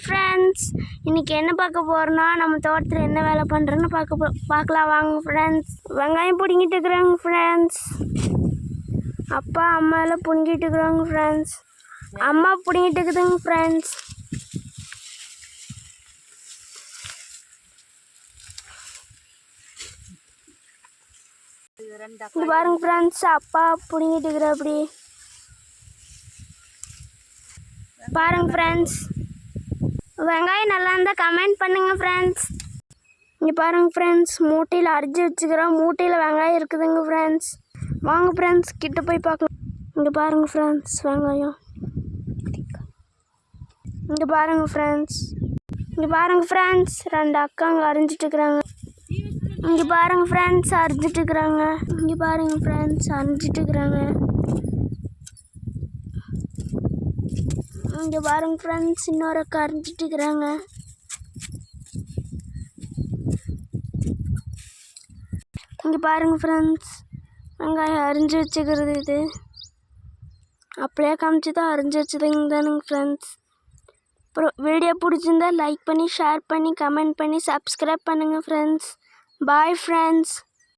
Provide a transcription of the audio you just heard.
Friends, இன்றைக்கி என்ன பார்க்க போகிறோன்னா நம்ம தோட்டத்தில் என்ன வேலை பண்ணுறோன்னு பார்க்கலாம் வாங்க ஃப்ரெண்ட்ஸ். வெங்காயம் பிடுங்கிட்டு இருக்கிறாங்க ஃப்ரெண்ட்ஸ். அப்பா அம்மா எல்லாம் பிடுங்கிட்டு இருக்கிறாங்க ஃப்ரெண்ட்ஸ். அம்மா பிடுங்கிட்டு இருக்குதுங்க ஃப்ரெண்ட்ஸ். இது பாருங்க ஃப்ரெண்ட்ஸ், அப்பா பிடுங்கிட்டு இருக்கிற அப்படி பாருங்க ஃப்ரெண்ட்ஸ். வெங்காயம் நல்லா இருந்தால் கமெண்ட் பண்ணுங்கள் ஃப்ரெண்ட்ஸ். இங்கே பாருங்கள் ஃப்ரெண்ட்ஸ், மூட்டையில் அரிஞ்சு வச்சுக்கிறோம். மூட்டையில் வெங்காயம் இருக்குதுங்க ஃப்ரெண்ட்ஸ். வாங்க ஃப்ரெண்ட்ஸ், கிட்ட போய் பார்க்கலாம். இங்கே பாருங்கள் ஃப்ரெண்ட்ஸ், வெங்காயம். இங்கே பாருங்கள் ஃப்ரெண்ட்ஸ், இங்கே பாருங்கள் ஃப்ரெண்ட்ஸ், ரெண்டு அக்காங்க அரிஞ்சிட்ருக்குறாங்க. இங்கே பாருங்கள் ஃப்ரெண்ட்ஸ், அரிஞ்சிட்ருக்குறாங்க. இங்கே பாருங்கள் ஃப்ரெண்ட்ஸ், அரிஞ்சிட்ருக்குறாங்க. இங்கே பாருங்க ஃப்ரெண்ட்ஸ், இன்னொரு அக்கா அரிஞ்சிட்டு இருக்கிறாங்க. இங்கே பாருங்க ஃப்ரெண்ட்ஸ், வெங்காயம் அரிஞ்சு வச்சுக்கிறது. இது அப்படியே காமிச்சு தான் அரிஞ்சு வச்சதுங்க தானுங்க ஃப்ரெண்ட்ஸ். அப்புறம் வீடியோ பிடிச்சிருந்தா லைக் பண்ணி, ஷேர் பண்ணி, கமெண்ட் பண்ணி, சப்ஸ்கிரைப் பண்ணுங்கள் ஃப்ரெண்ட்ஸ். Bye friends.